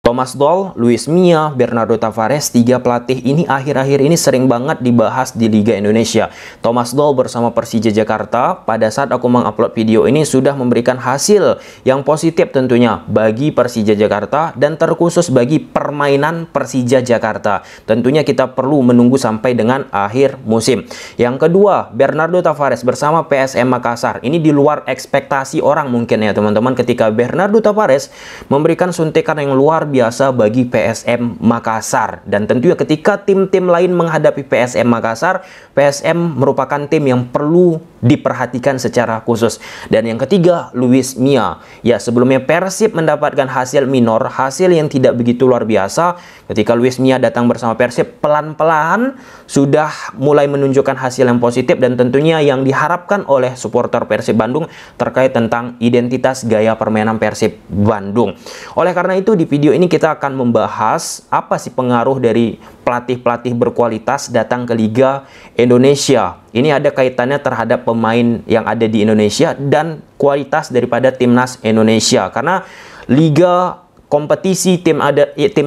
Thomas Doll, Luis Milla, Bernardo Tavares, 3 pelatih ini akhir-akhir ini sering banget dibahas di Liga Indonesia. Thomas Doll bersama Persija Jakarta pada saat aku mengupload video ini sudah memberikan hasil yang positif tentunya bagi Persija Jakarta dan terkhusus bagi permainan Persija Jakarta. Tentunya kita perlu menunggu sampai dengan akhir musim. Yang kedua, Bernardo Tavares bersama PSM Makassar. Ini di luar ekspektasi orang mungkin ya teman-teman, ketika Bernardo Tavares memberikan suntikan yang luar biasa bagi PSM Makassar. Dan tentunya ketika tim-tim lain menghadapi PSM Makassar, PSM merupakan tim yang perlu diperhatikan secara khusus. Dan yang ketiga, Luis Milla. Ya, sebelumnya Persib mendapatkan hasil minor, hasil yang tidak begitu luar biasa. Ketika Luis Milla datang bersama Persib, pelan-pelan sudah mulai menunjukkan hasil yang positif dan tentunya yang diharapkan oleh supporter Persib Bandung terkait tentang identitas gaya permainan Persib Bandung. Oleh karena itu, di video ini kita akan membahas apa sih pengaruh dari pelatih-pelatih berkualitas datang ke Liga Indonesia. Ini ada kaitannya terhadap pemain yang ada di Indonesia dan kualitas daripada timnas Indonesia. Karena liga kompetisi tim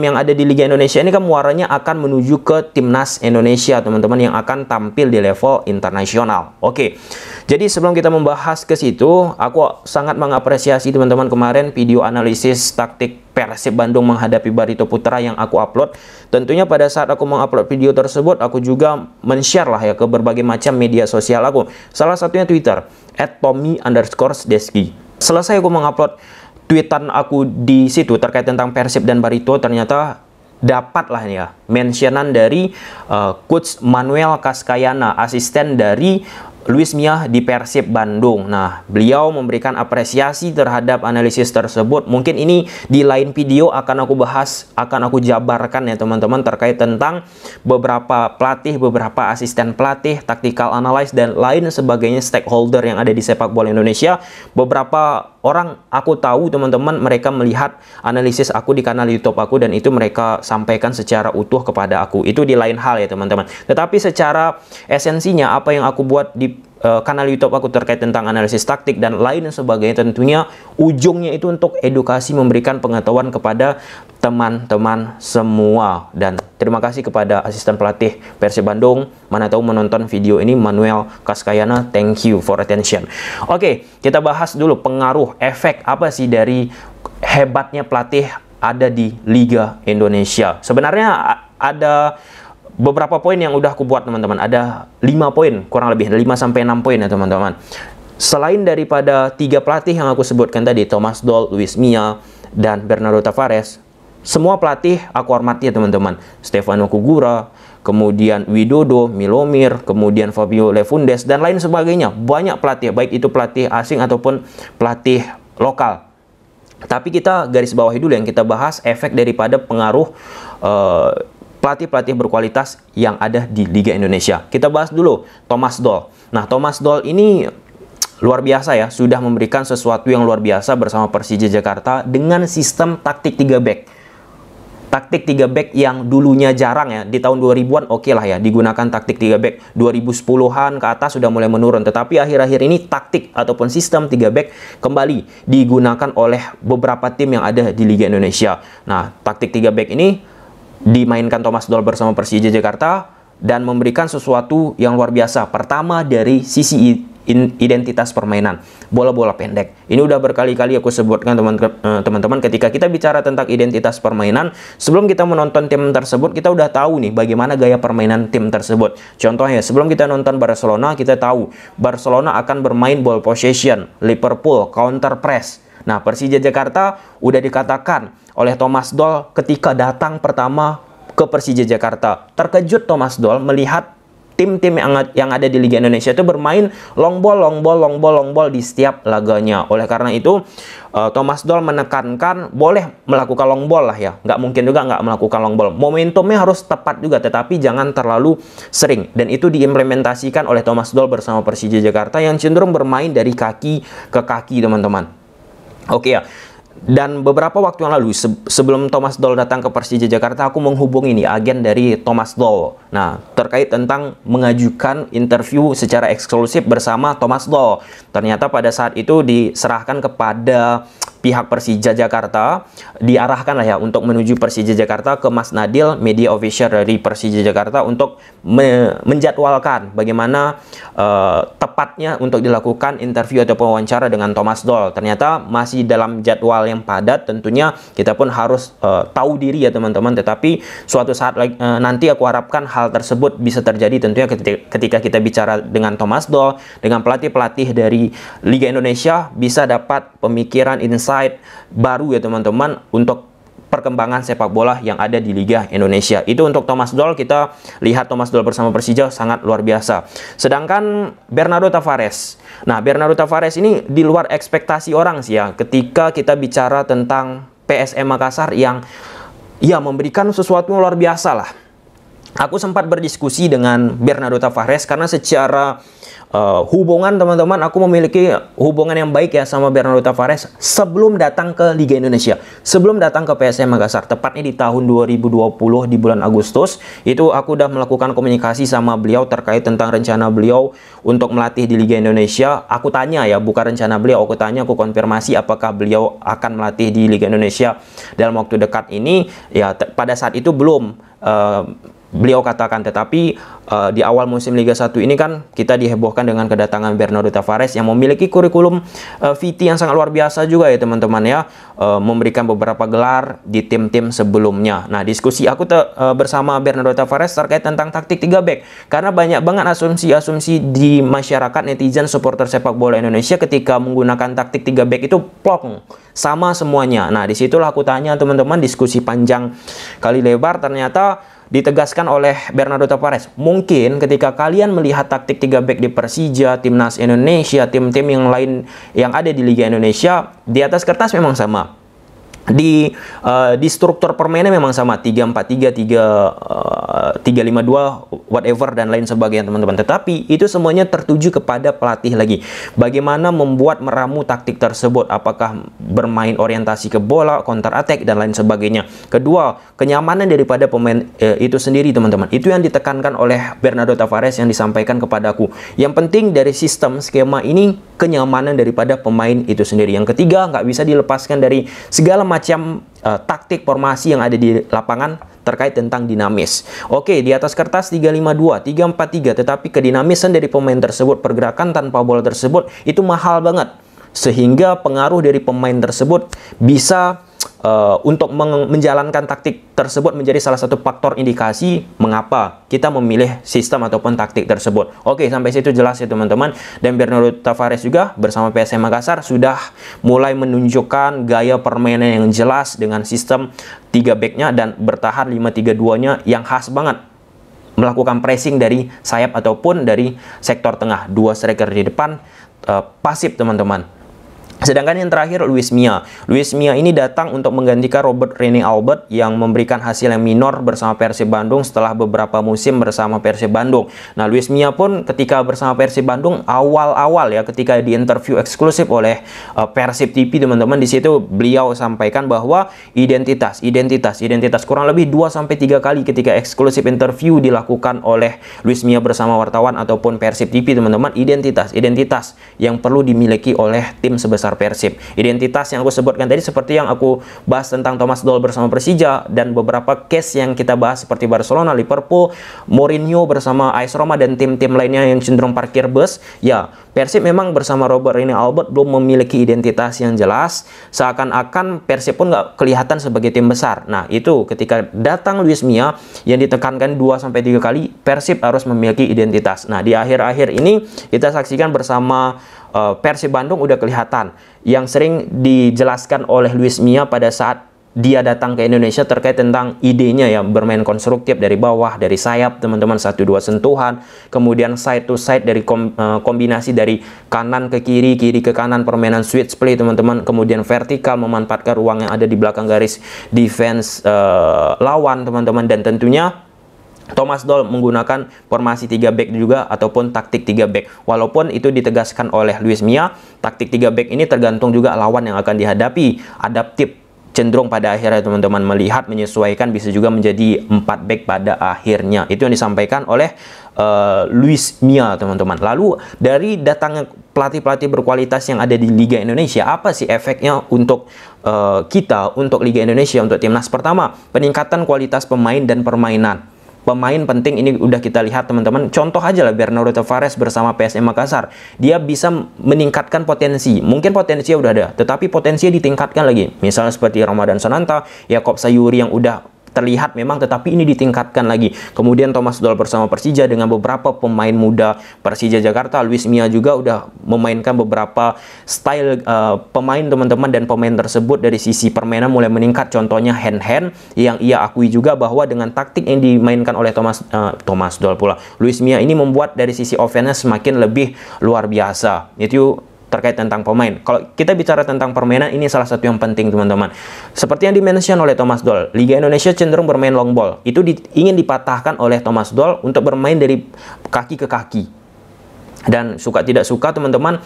yang ada di Liga Indonesia ini kan muaranya akan menuju ke timnas Indonesia teman-teman yang akan tampil di level internasional. Oke. Jadi sebelum kita membahas ke situ, aku sangat mengapresiasi teman-teman kemarin video analisis taktik Persib Bandung menghadapi Barito Putra yang aku upload. Tentunya pada saat aku mengupload video tersebut, aku juga men-share lah ya ke berbagai macam media sosial aku. Salah satunya Twitter @tommy_deski. Selesai aku mengupload tweetan aku di situ terkait tentang Persib dan Barito, ternyata dapatlah ya mentionan dari Coach Manuel Kaskayana, asisten dari Luis Milla di Persib Bandung. Nah, beliau memberikan apresiasi terhadap analisis tersebut. Mungkin ini di lain video akan aku bahas, akan aku jabarkan ya teman-teman terkait tentang beberapa pelatih, beberapa asisten pelatih, tactical analyst dan lain sebagainya stakeholder yang ada di sepak bola Indonesia. Beberapa orang aku tahu teman-teman mereka melihat analisis aku di kanal YouTube aku dan itu mereka sampaikan secara utuh kepada aku. Itu di lain hal ya teman-teman. Tetapi secara esensinya apa yang aku buat di kanal YouTube aku terkait tentang analisis taktik dan lain sebagainya, tentunya ujungnya itu untuk edukasi, memberikan pengetahuan kepada teman-teman semua. Dan terima kasih kepada asisten pelatih Persib Bandung, mana tahu menonton video ini, Manuel Kaskayana, thank you for attention. Oke, kita bahas dulu pengaruh, efek apa sih dari hebatnya pelatih ada di Liga Indonesia. Sebenarnya ada beberapa poin yang udah aku buat teman-teman. Ada 5 poin, kurang lebih 5-6 poin ya teman-teman. Selain daripada 3 pelatih yang aku sebutkan tadi, Thomas Doll, Luis Milla, dan Bernardo Tavares, semua pelatih aku hormati ya teman-teman. Stefano Kugura, kemudian Widodo, Milomir, kemudian Fabio Lefundes, dan lain sebagainya. Banyak pelatih, baik itu pelatih asing ataupun pelatih lokal. Tapi kita garis bawahi dulu yang kita bahas efek daripada pengaruh pelatih-pelatih berkualitas yang ada di Liga Indonesia. Kita bahas dulu Thomas Doll. Nah, Thomas Doll ini luar biasa ya, sudah memberikan sesuatu yang luar biasa bersama Persija Jakarta dengan sistem taktik 3 back. Taktik 3 back yang dulunya jarang ya, di tahun 2000-an oke lah ya digunakan taktik 3 back. 2010-an ke atas sudah mulai menurun, tetapi akhir-akhir ini taktik ataupun sistem 3 back kembali digunakan oleh beberapa tim yang ada di Liga Indonesia. Nah, taktik 3 back ini dimainkan Thomas Doll bersama Persija Jakarta dan memberikan sesuatu yang luar biasa. Pertama dari sisi identitas permainan, bola-bola pendek. Ini udah berkali-kali aku sebutkan teman-teman, ketika kita bicara tentang identitas permainan, sebelum kita menonton tim tersebut, kita udah tahu nih bagaimana gaya permainan tim tersebut. Contohnya, sebelum kita nonton Barcelona, kita tahu Barcelona akan bermain ball possession, Liverpool counter press. Nah, Persija Jakarta udah dikatakan oleh Thomas Doll ketika datang pertama ke Persija Jakarta. Terkejut Thomas Doll melihat tim-tim yang ada di Liga Indonesia itu bermain long ball di setiap laganya. Oleh karena itu, Thomas Doll menekankan boleh melakukan long ball lah ya. Nggak mungkin juga nggak melakukan long ball. Momentumnya harus tepat juga, tetapi jangan terlalu sering. Dan itu diimplementasikan oleh Thomas Doll bersama Persija Jakarta yang cenderung bermain dari kaki ke kaki, teman-teman. Oke ya. Dan beberapa waktu yang lalu, sebelum Thomas Doll datang ke Persija Jakarta, aku menghubungi nih agen dari Thomas Doll. Nah, terkait tentang mengajukan interview secara eksklusif bersama Thomas Doll. Ternyata pada saat itu diserahkan kepada pihak Persija Jakarta, diarahkan lah ya untuk menuju Persija Jakarta ke Mas Nadil, media official dari Persija Jakarta, untuk menjadwalkan bagaimana tepatnya untuk dilakukan interview atau wawancara dengan Thomas Doll. Ternyata masih dalam jadwal yang padat, tentunya kita pun harus tahu diri ya teman-teman. Tetapi suatu saat nanti aku harapkan hal tersebut bisa terjadi, tentunya ketika kita bicara dengan Thomas Doll, dengan pelatih-pelatih dari Liga Indonesia, bisa dapat pemikiran insight baru ya teman-teman untuk perkembangan sepak bola yang ada di Liga Indonesia. Itu untuk Thomas Doll. Kita lihat Thomas Doll bersama Persija sangat luar biasa. Sedangkan Bernardo Tavares. Nah, Bernardo Tavares ini di luar ekspektasi orang sih ya, ketika kita bicara tentang PSM Makassar yang ya memberikan sesuatu yang luar biasa lah. Aku sempat berdiskusi dengan Bernardo Tavares karena secara hubungan teman-teman, aku memiliki hubungan yang baik ya sama Bernardo Tavares sebelum datang ke Liga Indonesia, sebelum datang ke PSM Makassar, tepatnya di tahun 2020 di bulan Agustus. Itu aku udah melakukan komunikasi sama beliau terkait tentang rencana beliau untuk melatih di Liga Indonesia. Aku tanya ya, bukan rencana beliau, aku tanya, aku konfirmasi apakah beliau akan melatih di Liga Indonesia dalam waktu dekat ini. Ya, pada saat itu belum beliau katakan, tetapi di awal musim Liga 1 ini kan kita dihebohkan dengan kedatangan Bernardo Tavares yang memiliki kurikulum VT yang sangat luar biasa juga ya teman-teman ya, memberikan beberapa gelar di tim-tim sebelumnya. Nah, diskusi aku bersama Bernardo Tavares terkait tentang taktik 3 back, karena banyak banget asumsi-asumsi di masyarakat, netizen, supporter sepak bola Indonesia ketika menggunakan taktik 3 back itu plong sama semuanya. Nah, disitulah aku tanya teman-teman, diskusi panjang kali lebar, ternyata ditegaskan oleh Bernardo Tavares, mungkin ketika kalian melihat taktik 3 back di Persija, Timnas Indonesia, tim-tim yang lain yang ada di Liga Indonesia, di atas kertas memang sama. Di struktur permainan memang sama, 3-4-3, 3-5-2, whatever dan lain sebagainya teman-teman. Tetapi itu semuanya tertuju kepada pelatih lagi. Bagaimana membuat meramu taktik tersebut, apakah bermain orientasi ke bola, counter attack dan lain sebagainya. Kedua, kenyamanan daripada pemain itu sendiri teman-teman. Itu yang ditekankan oleh Bernardo Tavares yang disampaikan kepadaku. Yang penting dari sistem skema ini kenyamanan daripada pemain itu sendiri. Yang ketiga, nggak bisa dilepaskan dari segala macam taktik formasi yang ada di lapangan terkait tentang dinamis. Oke, di atas kertas 3-5-2, 3-4-3, tetapi kedinamisan dari pemain tersebut, pergerakan tanpa bola tersebut itu mahal banget, sehingga pengaruh dari pemain tersebut bisa untuk menjalankan taktik tersebut menjadi salah satu faktor indikasi mengapa kita memilih sistem ataupun taktik tersebut. Oke, sampai situ jelas ya teman-teman. Dan Bernardo Tavares juga bersama PSM Makassar sudah mulai menunjukkan gaya permainan yang jelas dengan sistem 3 back-nya dan bertahan 5-3-2-nya yang khas banget, melakukan pressing dari sayap ataupun dari sektor tengah, 2 striker di depan, pasif teman-teman. Sedangkan yang terakhir Luis Mia. Luis Mia ini datang untuk menggantikan Robert Rene Albert yang memberikan hasil yang minor bersama Persib Bandung setelah beberapa musim bersama Persib Bandung. Nah, Luis Mia pun ketika bersama Persib Bandung awal-awal ya, ketika diinterview eksklusif oleh Persib TV teman-teman, di situ beliau sampaikan bahwa identitas kurang lebih 2-3 kali ketika eksklusif interview dilakukan oleh Luis Mia bersama wartawan ataupun Persib TV teman-teman, identitas yang perlu dimiliki oleh tim sebesar Persib. Identitas yang aku sebutkan tadi seperti yang aku bahas tentang Thomas Doll bersama Persija dan beberapa case yang kita bahas seperti Barcelona, Liverpool, Mourinho bersama AS Roma dan tim-tim lainnya yang cenderung parkir bus. Ya, Persib memang bersama Robert Rene Albert belum memiliki identitas yang jelas. Seakan-akan Persib pun nggak kelihatan sebagai tim besar. Nah, itu ketika datang Luis Mia yang ditekankan 2-3 kali, Persib harus memiliki identitas. Nah, di akhir-akhir ini kita saksikan bersama Persib Bandung udah kelihatan yang sering dijelaskan oleh Luis Mia pada saat dia datang ke Indonesia terkait tentang idenya ya, bermain konstruktif dari bawah, dari sayap teman-teman, 1-2 sentuhan, kemudian side to side dari kombinasi dari kanan ke kiri, kiri ke kanan, permainan switch play teman-teman, kemudian vertikal memanfaatkan ruang yang ada di belakang garis defense lawan teman-teman, dan tentunya Thomas Doll menggunakan formasi 3 back juga ataupun taktik 3 back. Walaupun itu ditegaskan oleh Luis Milla, taktik 3 back ini tergantung juga lawan yang akan dihadapi. Adaptif cenderung pada akhirnya teman-teman melihat menyesuaikan bisa juga menjadi 4 back pada akhirnya. Itu yang disampaikan oleh Luis Milla teman-teman. Lalu dari datangnya pelatih-pelatih berkualitas yang ada di Liga Indonesia, apa sih efeknya untuk kita, untuk Liga Indonesia, untuk timnas? Pertama, peningkatan kualitas pemain dan permainan. Pemain penting ini udah kita lihat teman-teman. Contoh aja lah Bernardo Tavares bersama PSM Makassar. Dia bisa meningkatkan potensi. Mungkin potensinya udah ada, tetapi potensinya ditingkatkan lagi. Misalnya seperti Ramadan Sananta, Yakob Sayuri yang udah terlihat memang, tetapi ini ditingkatkan lagi. Kemudian Thomas Doll bersama Persija dengan beberapa pemain muda Persija Jakarta. Luis Milla juga udah memainkan beberapa style pemain teman-teman, dan pemain tersebut dari sisi permainan mulai meningkat. Contohnya hand-hand yang ia akui juga bahwa dengan taktik yang dimainkan oleh Thomas Doll pula, Luis Milla ini membuat dari sisi offense semakin lebih luar biasa. Itu terkait tentang pemain. Kalau kita bicara tentang permainan, ini salah satu yang penting teman-teman. Seperti yang dimention oleh Thomas Doll, Liga Indonesia cenderung bermain long ball. Itu ingin dipatahkan oleh Thomas Doll untuk bermain dari kaki ke kaki. Dan suka tidak suka teman-teman,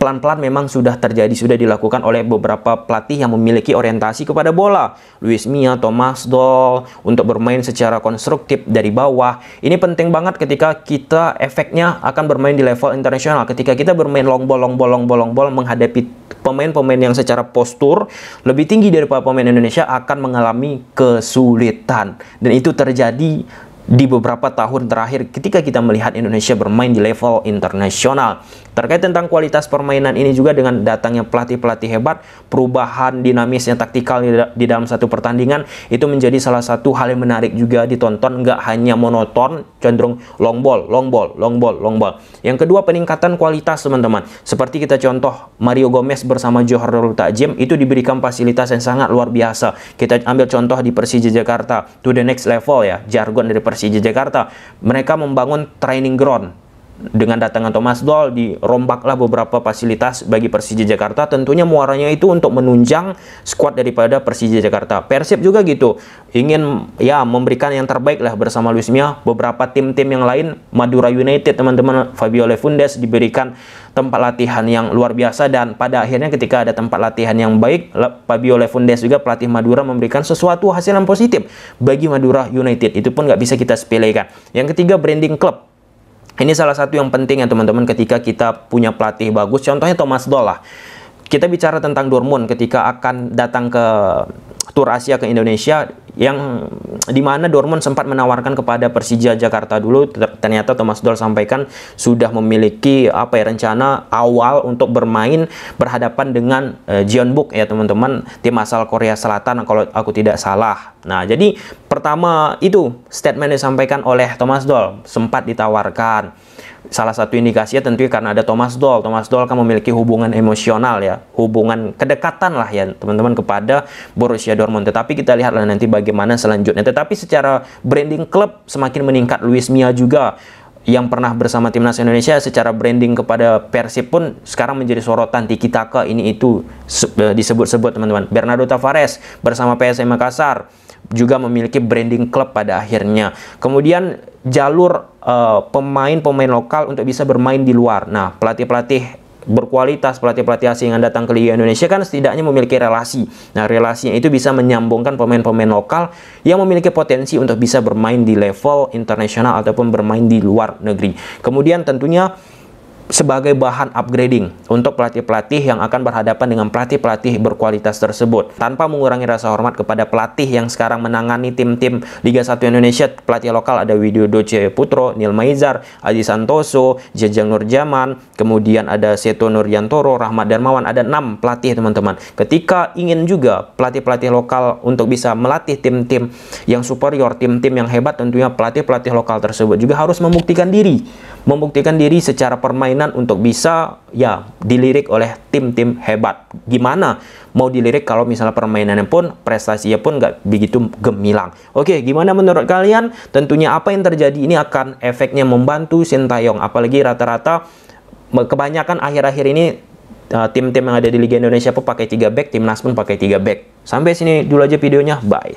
pelan-pelan memang sudah terjadi, sudah dilakukan oleh beberapa pelatih yang memiliki orientasi kepada bola. Luis Milla, Thomas Doll untuk bermain secara konstruktif dari bawah. Ini penting banget ketika kita efeknya akan bermain di level internasional. Ketika kita bermain long ball menghadapi pemain-pemain yang secara postur lebih tinggi daripada pemain Indonesia akan mengalami kesulitan. Dan itu terjadi di beberapa tahun terakhir ketika kita melihat Indonesia bermain di level internasional. Terkait tentang kualitas permainan ini juga dengan datangnya pelatih-pelatih hebat, perubahan dinamisnya taktikal di dalam satu pertandingan, itu menjadi salah satu hal yang menarik juga ditonton, nggak hanya monoton, cenderung long ball. Yang kedua, peningkatan kualitas teman-teman. Seperti kita contoh Mario Gomez bersama Johor Takjim, itu diberikan fasilitas yang sangat luar biasa. Kita ambil contoh di Persija Jakarta, to the next level ya, jargon dari Persija Jakarta. Mereka membangun training ground. Dengan datangnya Thomas Doll, dirombaklah beberapa fasilitas bagi Persija Jakarta. Tentunya muaranya itu untuk menunjang skuad daripada Persija Jakarta. Persib juga gitu, ingin ya memberikan yang terbaik lah bersama Luis Milla. Beberapa tim-tim yang lain, Madura United teman-teman, Fabio Lefundes diberikan tempat latihan yang luar biasa, dan pada akhirnya ketika ada tempat latihan yang baik, Fabio Lefundes juga pelatih Madura memberikan sesuatu hasil yang positif bagi Madura United. Itu pun nggak bisa kita sepelekan. Yang ketiga, branding klub. Ini salah satu yang penting ya teman-teman ketika kita punya pelatih bagus. Contohnya Thomas Doll lah. Kita bicara tentang Dortmund ketika akan datang ke Tur Asia ke Indonesia, yang dimana Dortmund sempat menawarkan kepada Persija Jakarta dulu. Ternyata Thomas Doll sampaikan sudah memiliki rencana awal untuk bermain berhadapan dengan Jeonbuk ya teman-teman, tim asal Korea Selatan kalau aku tidak salah. Nah, jadi pertama itu statement disampaikan oleh Thomas Doll, sempat ditawarkan. Salah satu indikasinya tentunya karena ada Thomas Doll. Thomas Doll kan memiliki hubungan emosional ya, hubungan kedekatan lah ya teman-teman kepada Borussia Dortmund. Tetapi kita lihatlah nanti bagaimana selanjutnya. Tetapi secara branding klub semakin meningkat. Luis Milla juga yang pernah bersama timnas Indonesia, secara branding kepada Persib pun sekarang menjadi sorotan. Tiki Taka ini itu disebut-sebut teman-teman. Bernardo Tavares bersama PSM Makassar juga memiliki branding klub pada akhirnya. Kemudian jalur pemain-pemain lokal untuk bisa bermain di luar. Nah, pelatih-pelatih berkualitas, pelatih-pelatih asing yang datang ke Liga Indonesia kan setidaknya memiliki relasi. Nah, relasinya itu bisa menyambungkan pemain-pemain lokal yang memiliki potensi untuk bisa bermain di level internasional ataupun bermain di luar negeri. Kemudian tentunya sebagai bahan upgrading untuk pelatih-pelatih yang akan berhadapan dengan pelatih-pelatih berkualitas tersebut, tanpa mengurangi rasa hormat kepada pelatih yang sekarang menangani tim-tim Liga 1 Indonesia. Pelatih lokal ada Widodo C. Putro, Neil Maizar, Aji Santoso, Jajang Nurjaman, kemudian ada Seto Nurjantoro, Rahmat Darmawan. Ada 6 pelatih teman-teman. Ketika ingin juga pelatih-pelatih lokal untuk bisa melatih tim-tim yang superior, tim-tim yang hebat, tentunya pelatih-pelatih lokal tersebut juga harus membuktikan diri secara permainan untuk bisa ya dilirik oleh tim-tim hebat. Gimana mau dilirik kalau misalnya permainannya pun, prestasinya pun nggak begitu gemilang. Oke, gimana menurut kalian? Tentunya apa yang terjadi ini akan efeknya membantu Sintayong, apalagi rata-rata kebanyakan akhir-akhir ini tim-tim yang ada di Liga Indonesia pun pakai 3 back, timnas pun pakai 3 back. Sampai sini dulu aja videonya, bye.